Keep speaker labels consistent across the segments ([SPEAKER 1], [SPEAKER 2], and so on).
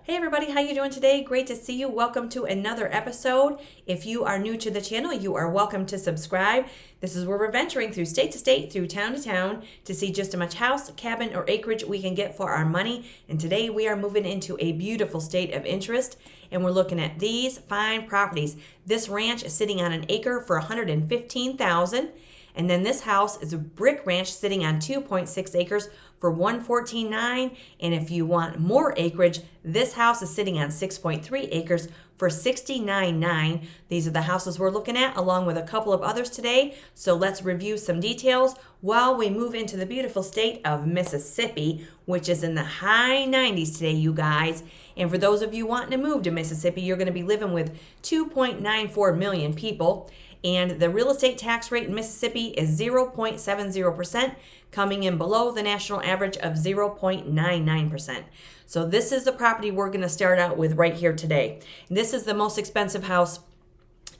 [SPEAKER 1] Hey everybody, how you doing today? Great to see you. Welcome to another episode. If you are new to the channel, you are welcome to subscribe. This is where we're venturing through state to state, through town to town to see just how much house, cabin, or acreage we can get for our money. And today we are moving into a beautiful state of interest and we're looking at these fine properties. This ranch is sitting on an acre for $115,000. And then this house is a brick ranch sitting on 2.6 acres for $114,900. And if you want more acreage, this house is sitting on 6.3 acres for $69,900. These are the houses we're looking at, along with a couple of others today. So let's review some details while we move into the beautiful state of Mississippi, which is in the high 90s today, you guys. And for those of you wanting to move to Mississippi, you're going to be living with 2.94 million people. And the real estate tax rate in Mississippi is 0.70%, coming in below the national average of 0.99%. So this is the property we're going to start out with right here today. This is the most expensive house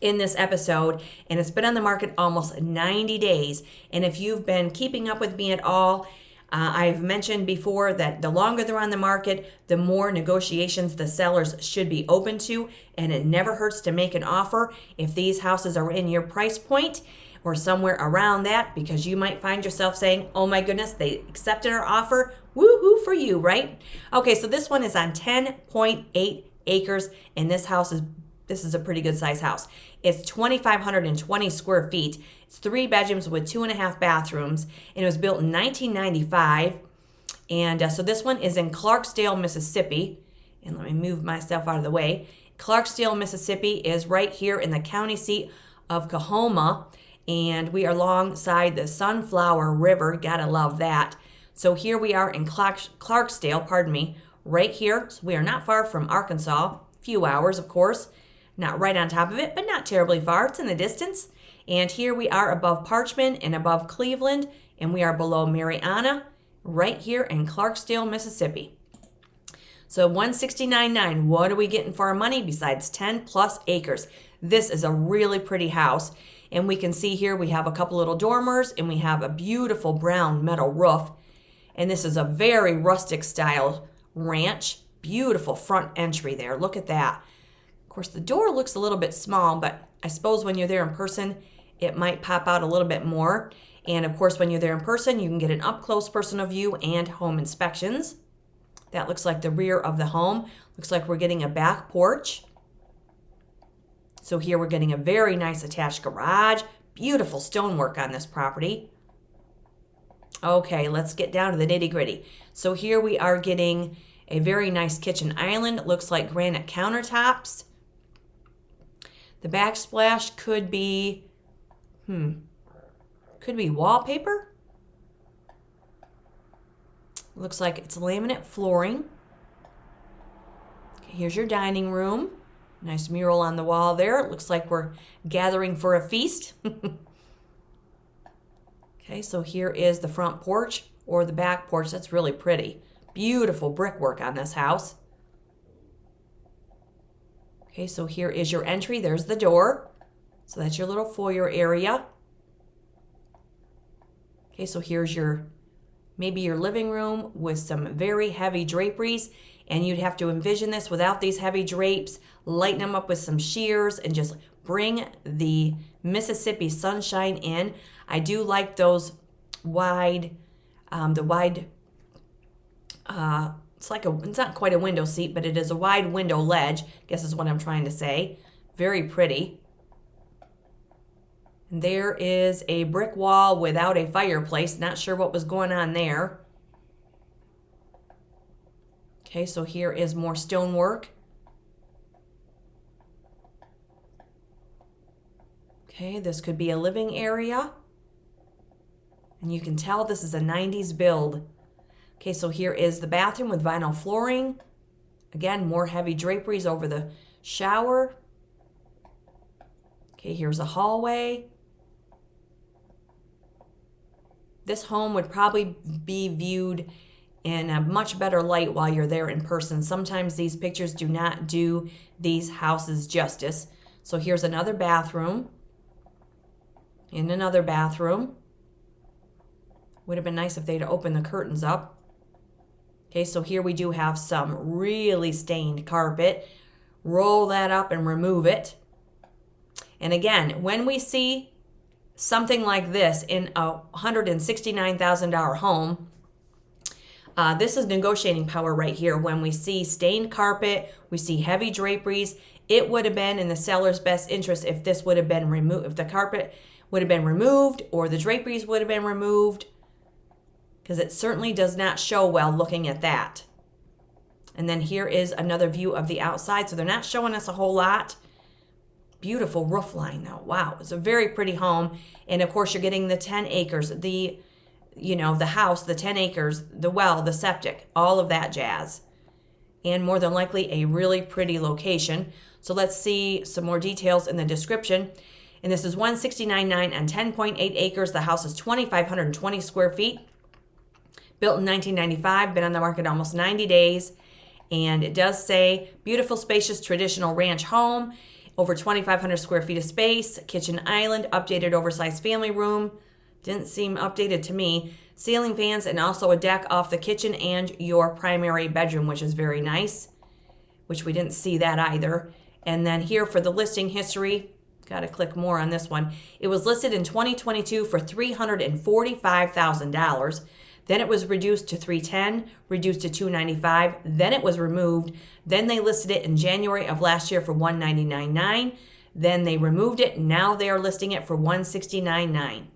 [SPEAKER 1] in this episode, and it's been on the market almost 90 days. And if you've been keeping up with me at all, I've mentioned before that the longer they're on the market, the more negotiations the sellers should be open to, and it never hurts to make an offer if these houses are in your price point or somewhere around that, because you might find yourself saying, oh my goodness, they accepted our offer, woohoo for you, right? Okay, so this one is on 10.8 acres, and this is a pretty good size house. It's 2,520 square feet. It's 3 bedrooms with 2.5 bathrooms, and it was built in 1995. And so this one is in Clarksdale, Mississippi. And let me move myself out of the way. Clarksdale, Mississippi is right here in the county seat of Calhoun, and we are alongside the Sunflower River. Gotta love that. So here we are in Clarksdale, right here. So we are not far from Arkansas. A few hours, of course. Not right on top of it, but not terribly far. It's in the distance. And here we are above Parchman and above Cleveland, and we are below Marianna, right here in Clarksdale, Mississippi. So $169,900. What are we getting for our money besides 10 plus acres? This is a really pretty house. And we can see here we have a couple little dormers, and we have a beautiful brown metal roof. And this is a very rustic style ranch. Beautiful front entry there. Look at that. Of course, the door looks a little bit small, but I suppose when you're there in person, it might pop out a little bit more. And of course, when you're there in person, you can get an up-close personal view and home inspections. That looks like the rear of the home. Looks like we're getting a back porch. So here we're getting a very nice attached garage. Beautiful stonework on this property. Okay, let's get down to the nitty-gritty. So here we are getting a very nice kitchen island. It looks like granite countertops. The backsplash could be wallpaper. Looks like it's laminate flooring. Okay, here's your dining room. Nice mural on the wall there. It looks like we're gathering for a feast. Okay, so here is the front porch or the back porch. That's really pretty. Beautiful brickwork on this house. Okay, so here is your entry. There's the door. So that's your little foyer area. Okay, so here's maybe your living room with some very heavy draperies. And you'd have to envision this without these heavy drapes, lighten them up with some shears, and just bring the Mississippi sunshine in. I do like those wide, it's not quite a window seat, but it is a wide window ledge, I guess is what I'm trying to say. Very pretty. And there is a brick wall without a fireplace. Not sure what was going on there. Okay, so here is more stonework. Okay, this could be a living area. And you can tell this is a 90s build. Okay, so here is the bathroom with vinyl flooring. Again, more heavy draperies over the shower. Okay, here's a hallway. This home would probably be viewed in a much better light while you're there in person. Sometimes these pictures do not do these houses justice. So here's another bathroom. And another bathroom. Would have been nice if they'd opened the curtains up. Okay, so here we do have some really stained carpet. Roll that up and remove it. And again, when we see something like this in a $169,000 home, this is negotiating power right here. When we see stained carpet, we see heavy draperies, it would have been in the seller's best interest if this would have been removed, if the carpet would have been removed or the draperies would have been removed, because it certainly does not show well looking at that. And then here is another view of the outside. So they're not showing us a whole lot. Beautiful roof line though. Wow, it's a very pretty home. And of course you're getting the 10 acres, the house, the 10 acres, the well, the septic, all of that jazz. And more than likely a really pretty location. So let's see some more details in the description. And this is 169.9 on 10.8 acres. The house is 2,520 square feet. Built in 1995, been on the market almost 90 days. And it does say beautiful, spacious, traditional ranch home. Over 2,500 square feet of space, kitchen island, updated oversized family room. Didn't seem updated to me. Ceiling fans and also a deck off the kitchen and your primary bedroom, which is very nice, which we didn't see that either. And then here for the listing history, got to click more on this one. It was listed in 2022 for $345,000. Then it was reduced to $310, reduced to $295. Then it was removed. Then they listed it in January of last year for $199.9. Then they removed it. Now they are listing it for $169.9.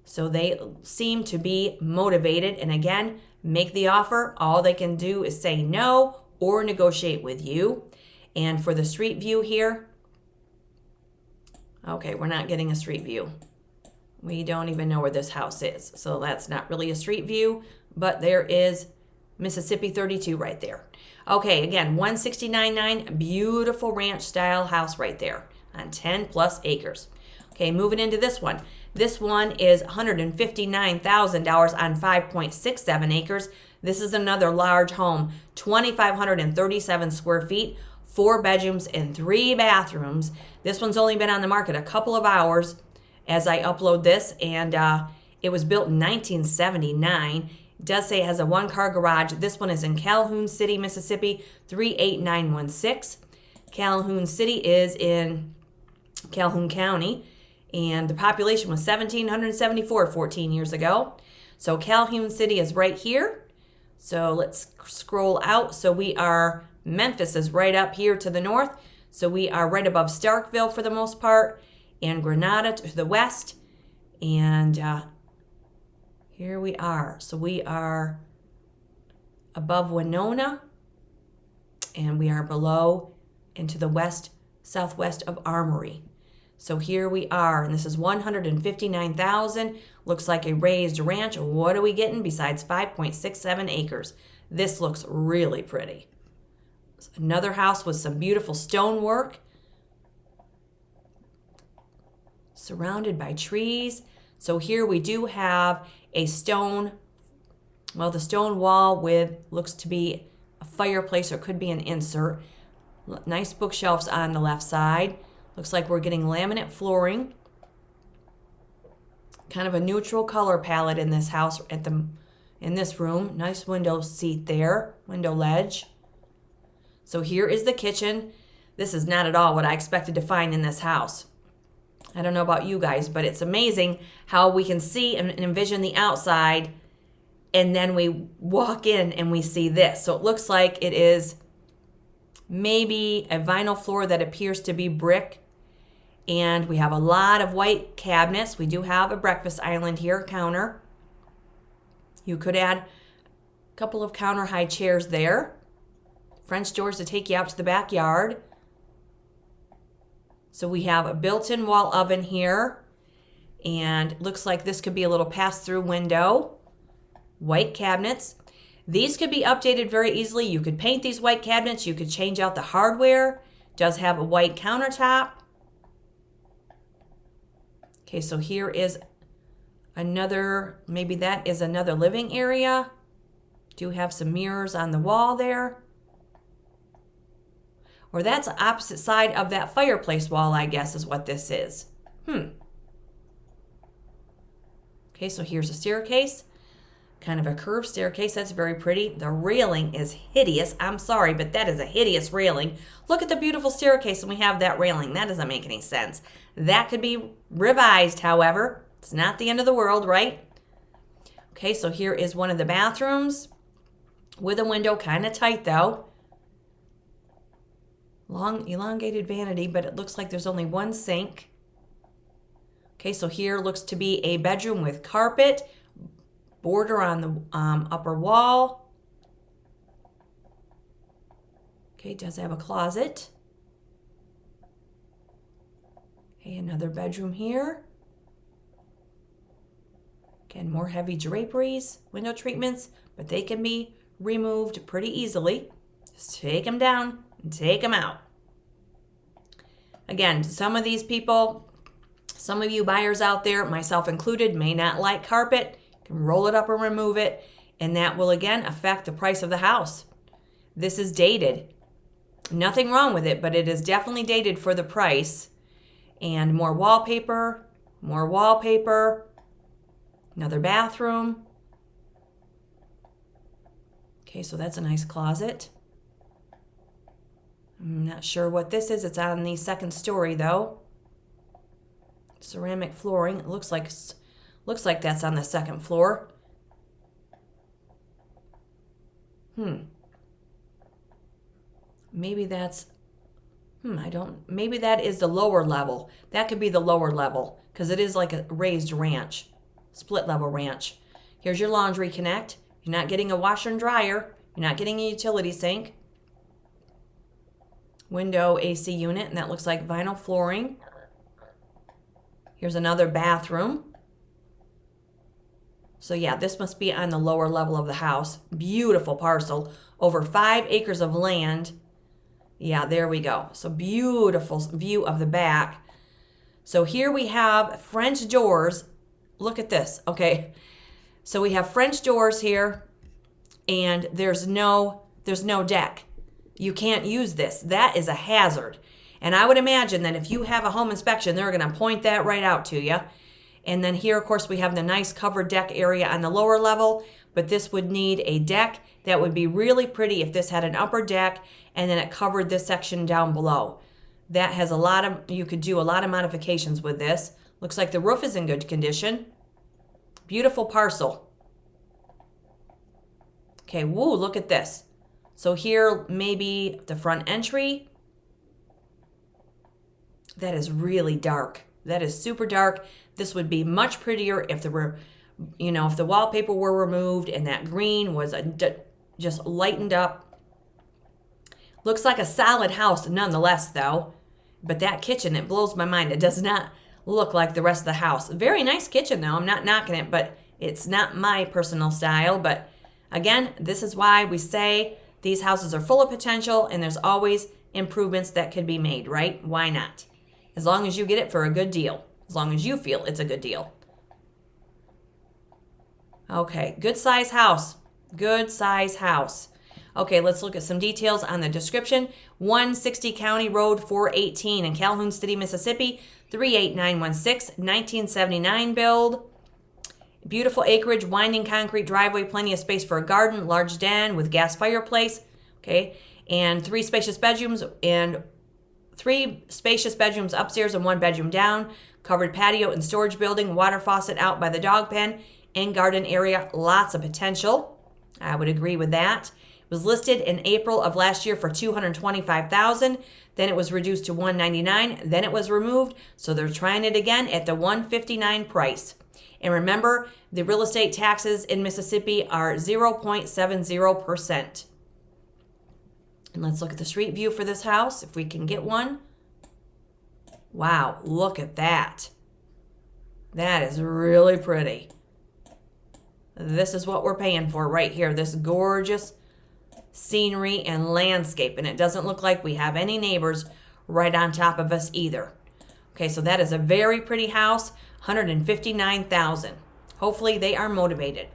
[SPEAKER 1] So they seem to be motivated. And again, make the offer. All they can do is say no or negotiate with you. And for the street view here, okay, we're not getting a street view. We don't even know where this house is. So that's not really a street view, but there is Mississippi 32 right there. Okay, again, 169.9, beautiful ranch style house right there on 10 plus acres. Okay, moving into this one. This one is $159,000 on 5.67 acres. This is another large home, 2,537 square feet, 4 bedrooms and 3 bathrooms. This one's only been on the market a couple of hours as I upload this, and it was built in 1979. It does say it has a 1-car garage. This one is in Calhoun City, Mississippi, 38916. Calhoun City is in Calhoun County, and the population was 1,774 14 years ago. So Calhoun City is right here. So let's scroll out. So Memphis is right up here to the north. So we are right above Starkville for the most part, and Grenada to the west. And here we are. So we are above Winona, and we are below into the west, southwest of Armory. So here we are, and this is $159,000. Looks like a raised ranch. What are we getting besides 5.67 acres? This looks really pretty. Another house with some beautiful stonework, surrounded by trees. So here we do have a the stone wall with looks to be a fireplace or could be an insert. Nice bookshelves on the left side. Looks like we're getting laminate flooring. Kind of a neutral color palette in this house in this room. Nice window seat there, window ledge. So here is the kitchen. This is not at all what I expected to find in this house. I don't know about you guys, but it's amazing how we can see and envision the outside, and then we walk in and we see this. So it looks like it is maybe a vinyl floor that appears to be brick, and we have a lot of white cabinets. We do have a breakfast island here, counter. You could add a couple of counter high chairs there. French doors to take you out to the backyard. So we have a built-in wall oven here, and looks like this could be a little pass-through window. White cabinets. These could be updated very easily. You could paint these white cabinets. You could change out the hardware. It does have a white countertop. Okay, so here is maybe that is another living area. Do have some mirrors on the wall there. Or that's the opposite side of that fireplace wall, I guess, is what this is. Okay, so here's a staircase. Kind of a curved staircase. That's very pretty. The railing is hideous. I'm sorry, but that is a hideous railing. Look at the beautiful staircase and we have that railing. That doesn't make any sense. That could be revised, however. It's not the end of the world, right? Okay, so here is one of the bathrooms with a window, kind of tight though. Long elongated vanity, but it looks like there's only one sink. Okay, so here looks to be a bedroom with carpet, border on the upper wall. Okay, does have a closet. Okay, another bedroom here. Again, more heavy draperies, window treatments, but they can be removed pretty easily. Just take them down and take them out. Again, some of these people, some of you buyers out there, myself included, may not like carpet. You can roll it up and remove it, and that will again affect the price of the house. This is dated. Nothing wrong with it, but it is definitely dated for the price. And more wallpaper, another bathroom. Okay, so that's a nice closet. I'm not sure what this is. It's on the second story though. Ceramic flooring. It looks like that's on the second floor. Maybe that's maybe that is the lower level. That could be the lower level because it is like a raised ranch, split level ranch. Here's your laundry connect. You're not getting a washer and dryer. You're not getting a utility sink. Window AC unit, and that looks like vinyl flooring. Here's another bathroom. So yeah, this must be on the lower level of the house. Beautiful parcel. Over 5 acres of land. Yeah, there we go. So beautiful view of the back. So here we have French doors. Look at this. Okay. So we have French doors here, and there's no deck. You can't use this. That is a hazard. And I would imagine that if you have a home inspection, they're going to point that right out to you. And then here, of course, we have the nice covered deck area on the lower level, but this would need a deck. That would be really pretty if this had an upper deck and then it covered this section down below. That has you could do a lot of modifications with this. Looks like the roof is in good condition. Beautiful parcel. Okay, woo, look at this. So here, maybe the front entry. That is really dark. That is super dark. This would be much prettier if there were, if the wallpaper were removed and that green was just lightened up. Looks like a solid house nonetheless, though. But that kitchen, it blows my mind. It does not look like the rest of the house. Very nice kitchen, though. I'm not knocking it, but it's not my personal style. But again, this is why we say these houses are full of potential and there's always improvements that could be made, right? Why not? As long as you get it for a good deal. As long as you feel it's a good deal. Okay, good size house. Good size house. Okay, let's look at some details on the description. 160 County Road 418 in Calhoun City, Mississippi. 38916, 1979 build. Beautiful acreage, winding concrete driveway, plenty of space for a garden, large den with gas fireplace. Okay, and 3 spacious bedrooms upstairs and 1 bedroom down. Covered patio and storage building, water faucet out by the dog pen, and garden area. Lots of potential. I would agree with that. It was listed in April of last year for $225,000. Then it was reduced to $199,000. Then it was removed. So they're trying it again at the $159,000 price. And remember, the real estate taxes in Mississippi are 0.70%. And let's look at the street view for this house, if we can get one. Wow, look at that. That is really pretty. This is what we're paying for right here, this gorgeous scenery and landscape. And it doesn't look like we have any neighbors right on top of us either. Okay, so that is a very pretty house, $159,000. Hopefully they are motivated.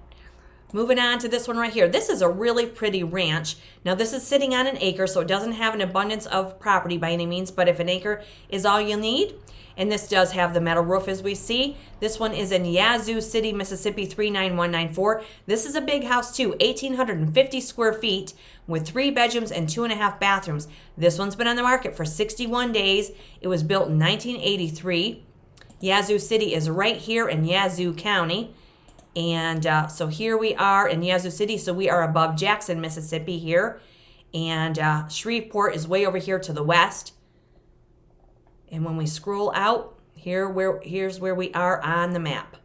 [SPEAKER 1] Moving on to this one right here. This is a really pretty ranch. Now this is sitting on an acre, so it doesn't have an abundance of property by any means, but if an acre is all you need, And this does have the metal roof as we see. This one is in Yazoo City, Mississippi 39194. This is a big house too, 1,850 square feet with 3 bedrooms and 2.5 bathrooms. This one's been on the market for 61 days. It was built in 1983. Yazoo City is right here in Yazoo County. And so here we are in Yazoo City. So we are above Jackson, Mississippi here. And Shreveport is way over here to the west. And when we scroll out, here's where we are on the map.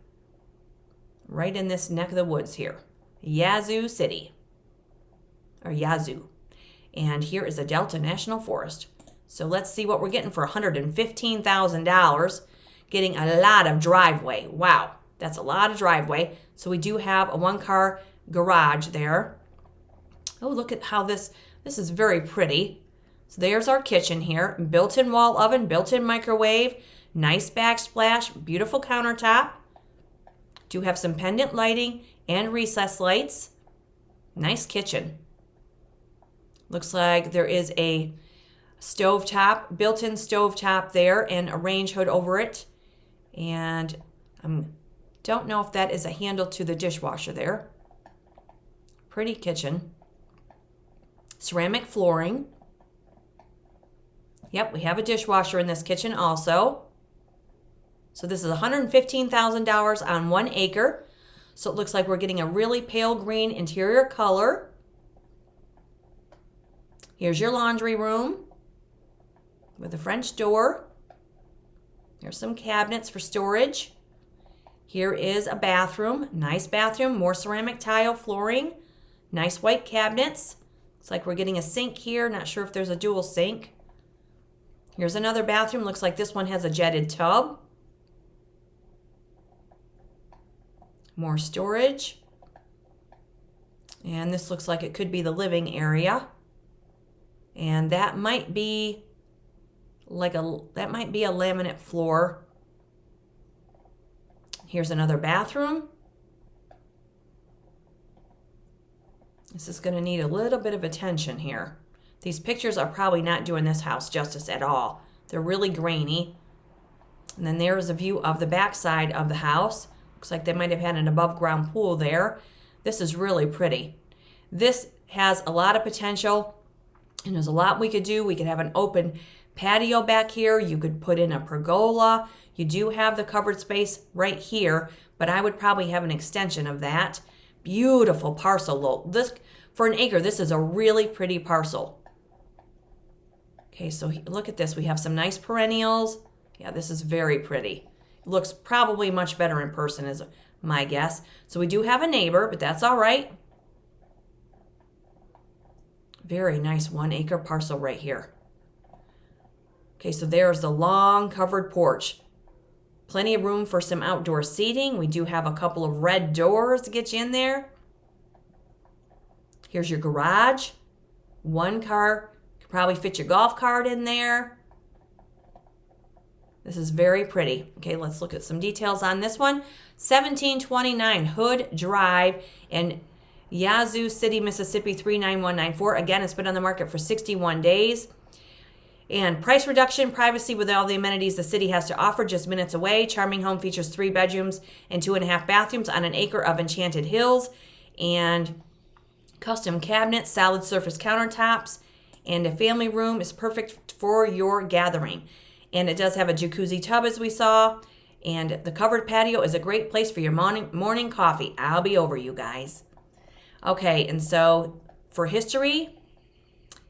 [SPEAKER 1] Right in this neck of the woods here. Yazoo City. Or Yazoo. And here is the Delta National Forest. So let's see what we're getting for $115,000. Getting a lot of driveway. Wow, that's a lot of driveway. So we do have a 1-car garage there. Oh, look at how this is very pretty. So there's our kitchen here. Built-in wall oven, built-in microwave, nice backsplash, beautiful countertop. Do have some pendant lighting and recessed lights. Nice kitchen. Looks like there is a stovetop, built-in stovetop there and a range hood over it. And I don't know if that is a handle to the dishwasher there. Pretty kitchen. Ceramic flooring. Yep, we have a dishwasher in this kitchen also. So this is $115,000 on 1 acre. So it looks like we're getting a really pale green interior color. Here's your laundry room with a French door. There's some cabinets for storage. Here is a bathroom, nice bathroom, more ceramic tile flooring, nice white cabinets. Looks like we're getting a sink here. Not sure if there's a dual sink. Here's another bathroom. Looks like this one has a jetted tub. More storage. And this looks like it could be the living area. And that might be a laminate floor. Here's another bathroom. This is going to need a little bit of attention here. These pictures are probably not doing this house justice at all. They're really grainy. And then there's a view of the back side of the house. Looks like they might have had an above ground pool there. This is really pretty. This has a lot of potential and there's a lot we could do. We could have an open patio back here. You could put in a pergola. You do have the covered space right here, but I would probably have an extension of that. Beautiful parcel. This, for an acre, this is a really pretty parcel. Okay, so look at this. We have some nice perennials. Yeah, this is very pretty. It looks probably much better in person is my guess. So we do have a neighbor, but that's all right. Very nice 1 acre parcel right here. Okay, so there's the long covered porch. Plenty of room for some outdoor seating. We do have a couple of red doors to get you in there. Here's your garage. 1 car. Could probably fit your golf cart in there. This is very pretty. Okay, let's look at some details on this one. 1729 Hood Drive in Yazoo City, Mississippi 39194. Again, it's been on the market for 61 days. And price reduction, privacy with all the amenities the city has to offer, just minutes away. Charming home features 3 bedrooms and 2.5 bathrooms on an acre of enchanted hills. And custom cabinets, solid surface countertops. And a family room is perfect for your gathering. And it does have a jacuzzi tub as we saw. And the covered patio is a great place for your morning coffee. I'll be over, you guys. Okay, and so for history,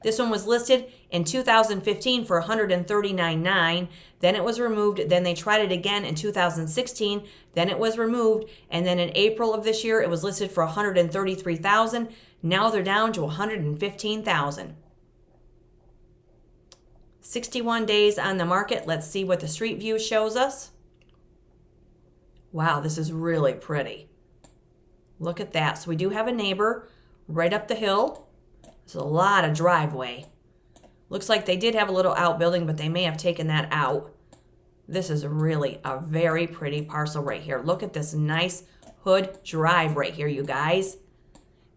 [SPEAKER 1] this one was listed in 2015 for $139,900. Then it was removed. Then they tried it again in 2016. Then it was removed. And then in April of this year, it was listed for $133,000. Now they're down to $115,000. 61 days on the market. Let's see what the street view shows us. Wow, this is really pretty. Look at that. So we do have a neighbor right up the hill. There's a lot of driveway. Looks like they did have a little outbuilding, but they may have taken that out. This is really a very pretty parcel right here. Look at this nice Hood Drive right here, you guys.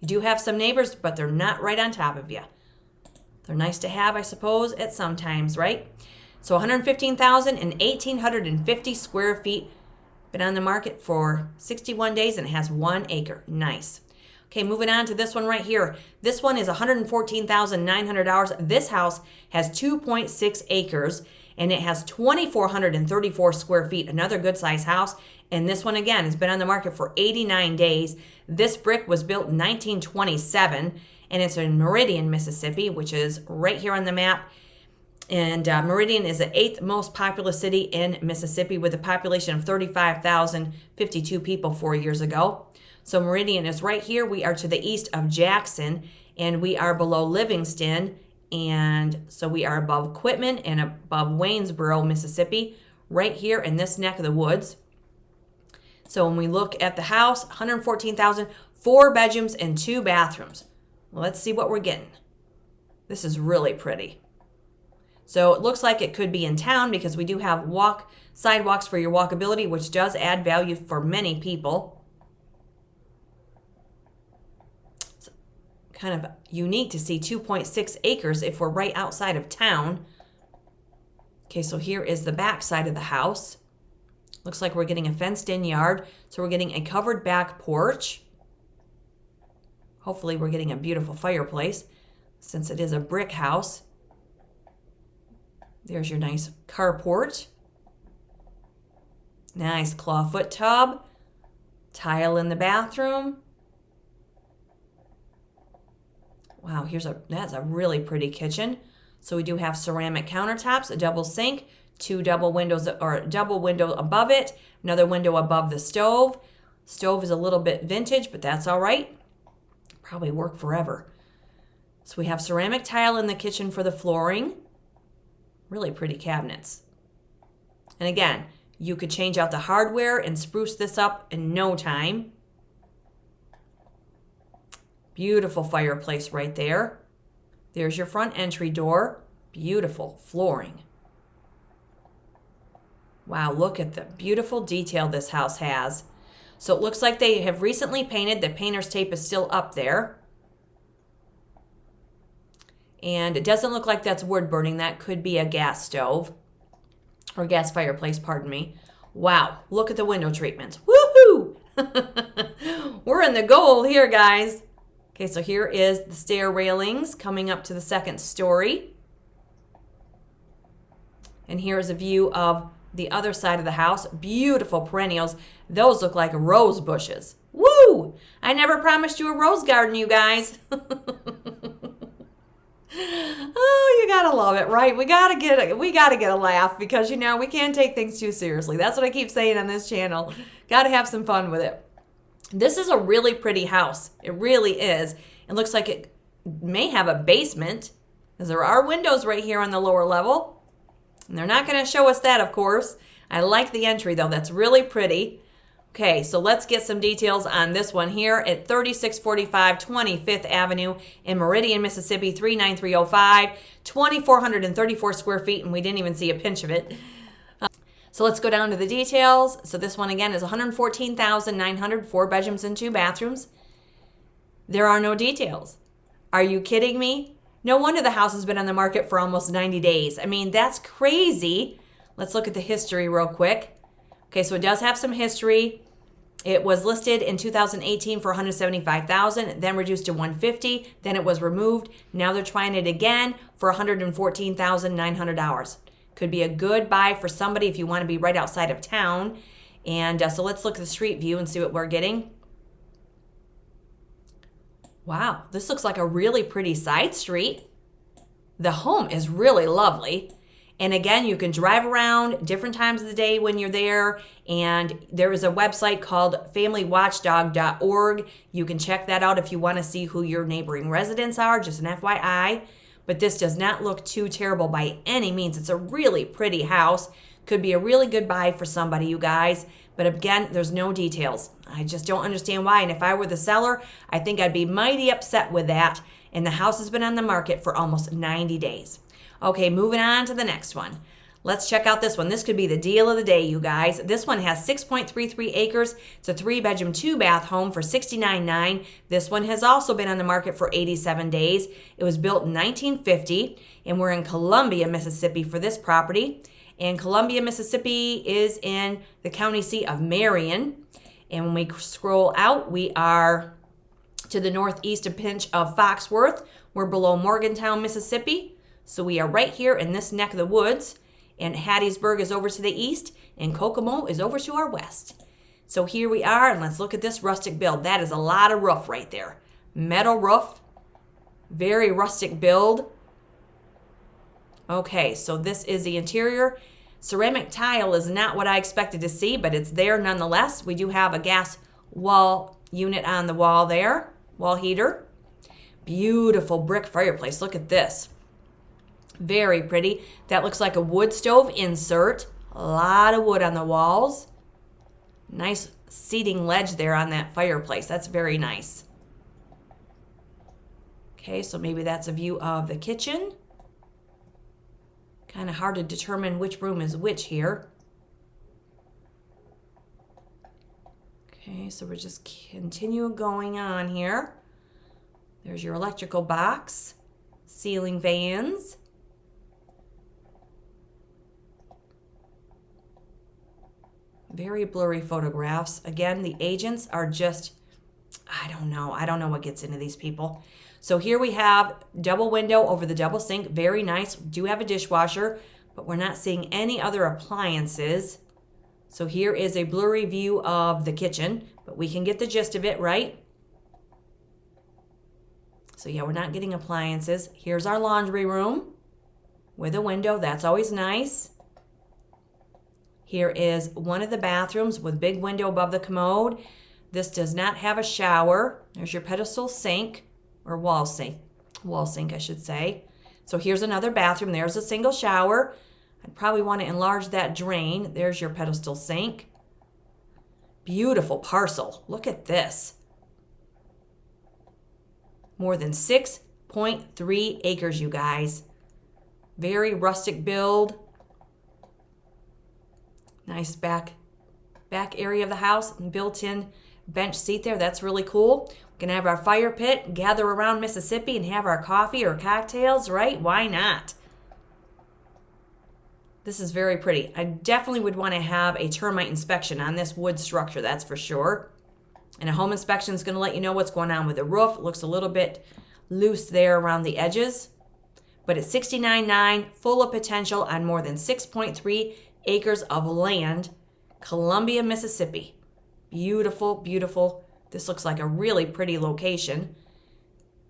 [SPEAKER 1] You do have some neighbors, but they're not right on top of you. They're nice to have, I suppose, at some times, right? So 115,000 and 1,850 square feet. Been on the market for 61 days and it has 1 acre. Nice. Okay, moving on to this one right here. This one is $114,900. This house has 2.6 acres and it has 2,434 square feet. Another good size house. And this one again has been on the market for 89 days. This brick was built in 1927 and it's in Meridian, Mississippi, which is right here on the map. And Meridian is the 8th most populous city in Mississippi with a population of 35,052 people 4 years ago. So Meridian is right here. We are to the east of Jackson and we are below Livingston. And so we are above Quitman and above Waynesboro, Mississippi, right here in this neck of the woods. So when we look at the house, 114,000, 4 bedrooms and 2 bathrooms. Well, let's see what we're getting. This is really pretty. So it looks like it could be in town because we do have sidewalks for your walkability, which does add value for many people. It's kind of unique to see 2.6 acres if we're right outside of town. Okay, so here is the back side of the house. Looks like we're getting a fenced-in yard, so we're getting a covered back porch. Hopefully we're getting a beautiful fireplace since it is a brick house. There's your nice carport. Nice clawfoot tub. Tile in the bathroom. Wow, that's a really pretty kitchen. So we do have ceramic countertops, a double sink, 2 double windows or a double window above it, another window above the stove. Stove is a little bit vintage, but that's all right. Probably work forever. So we have ceramic tile in the kitchen for the flooring. Really pretty cabinets. And again, you could change out the hardware and spruce this up in no time. Beautiful fireplace right there. There's your front entry door. Beautiful flooring. Wow, look at the beautiful detail this house has. So it looks like they have recently painted. The painter's tape is still up there. And it doesn't look like that's wood burning. That could be a gas stove or gas fireplace, pardon me. Wow, look at the window treatments. Woohoo! We're in the gold here, guys. Okay, so here is the stair railings coming up to the 2nd story. And here is a view of the other side of the house. Beautiful perennials. Those look like rose bushes. Woo! I never promised you a rose garden, you guys. Oh, you gotta love it, right? We gotta get a laugh because we can't take things too seriously. That's what I keep saying on this channel. Gotta have some fun with it. This is a really pretty house. It really is. It looks like it may have a basement because there are windows right here on the lower level. And they're not going to show us that, of course. I like the entry, though. That's really pretty. Okay, so let's get some details on this one here at 3645 25th Avenue in Meridian, Mississippi, 39305, 2,434 square feet, and we didn't even see a pinch of it. So let's go down to the details. So this one again is $114,900, 4 bedrooms and 2 bathrooms. There are no details. Are you kidding me? No wonder the house has been on the market for almost 90 days. I mean, that's crazy. Let's look at the history real quick. Okay, so it does have some history. It was listed in 2018 for $175,000, then reduced to $150,000, then it was removed. Now they're trying it again for $114,900. Could be a good buy for somebody if you want to be right outside of town. And so let's look at the street view and see what we're getting. Wow, this looks like a really pretty side street. The home is really lovely. And again, you can drive around different times of the day when you're there. And there is a website called familywatchdog.org. You can check that out if you want to see who your neighboring residents are, just an FYI. But this does not look too terrible by any means. It's a really pretty house. Could be a really good buy for somebody, you guys. But again, there's no details. I just don't understand why. And if I were the seller, I think I'd be mighty upset with that. And the house has been on the market for almost 90 days. Okay, moving on to the next one. Let's check out this one. This could be the deal of the day, you guys. This one has 6.33 acres. It's a 3-bedroom, 2-bath home for $69,900. This one has also been on the market for 87 days. It was built in 1950, and we're in Columbia, Mississippi for this property. And Columbia, Mississippi is in the county seat of Meridian. And when we scroll out, we are to the northeast a pinch of Foxworth. We're below Morgantown, Mississippi. So we are right here in this neck of the woods. And Hattiesburg is over to the east, and Kokomo is over to our west. So here we are, and let's look at this rustic build. That is a lot of roof right there. Metal roof, very rustic build. Okay, so this is the interior. Ceramic tile is not what I expected to see, but it's there nonetheless. We do have a gas wall unit on the wall there, wall heater. Beautiful brick fireplace. Look at this. Very pretty. That looks like a wood stove insert. A lot of wood on the walls. Nice seating ledge there on that fireplace. That's very nice. Okay, so maybe that's a view of the kitchen. Kind of hard to determine which room is which here. Okay, so we're just continue going on here. There's your electrical box, ceiling fans. Very blurry photographs. Again, the agents are just, I don't know what gets into these people. So here we have double window over the double sink. Very nice. We do have a dishwasher, but we're not seeing any other appliances. So here is a blurry view of the kitchen, but we can get the gist of it, right? So yeah, we're not getting appliances. Here's our laundry room with a window. That's always nice. Here is one of the bathrooms with big window above the commode. This does not have a shower. There's your pedestal sink, or wall sink, I should say. So here's another bathroom. There's a single shower. I'd probably want to enlarge that drain. There's your pedestal sink. Beautiful parcel. Look at this. More than 6.3 acres, you guys. Very rustic build. Nice back area of the house, and built-in bench seat there. That's really cool. We can have our fire pit, gather around Mississippi, and have our coffee or cocktails, right? Why not? This is very pretty. I definitely would want to have a termite inspection on this wood structure, that's for sure. And a home inspection is going to let you know what's going on with the roof. It looks a little bit loose there around the edges. But it's $69,900, full of potential on more than 6.3 acres of land, Columbia, Mississippi. Beautiful, beautiful. This looks like a really pretty location.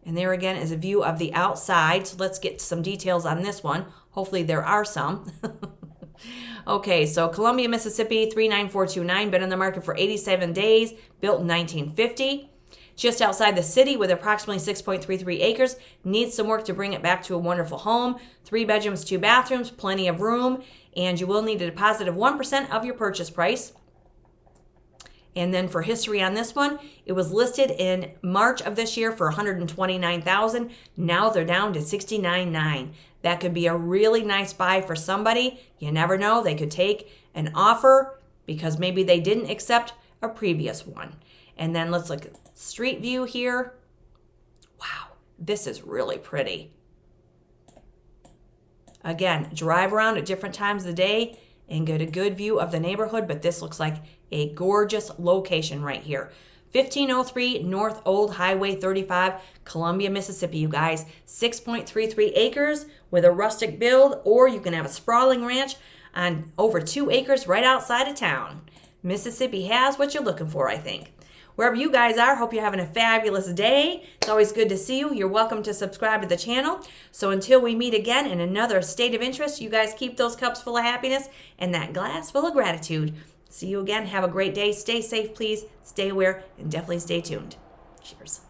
[SPEAKER 1] And there again is a view of the outside. So let's get some details on this one. Hopefully there are some. Okay, so Columbia, Mississippi, 39429, been on the market for 87 days, built in 1950. Just outside the city with approximately 6.33 acres. Needs some work to bring it back to a wonderful home. 3 bedrooms, 2 bathrooms, plenty of room. And you will need a deposit of 1% of your purchase price. And then for history on this one, it was listed in March of this year for $129,000. Now they're down to $69,900. That could be a really nice buy for somebody. You never know. They could take an offer because maybe they didn't accept a previous one. And then let's look at street view here. Wow, this is really pretty. Again, drive around at different times of the day and get a good view of the neighborhood, but this looks like a gorgeous location right here. 1503 North Old Highway 35, Columbia, Mississippi, you guys. 6.33 acres with a rustic build, or you can have a sprawling ranch on over 2 acres right outside of town. Mississippi has what you're looking for, I think. Wherever you guys are, hope you're having a fabulous day. It's always good to see you. You're welcome to subscribe to the channel. So until we meet again in another state of interest, you guys keep those cups full of happiness and that glass full of gratitude. See you again. Have a great day. Stay safe, please. Stay aware and definitely stay tuned. Cheers.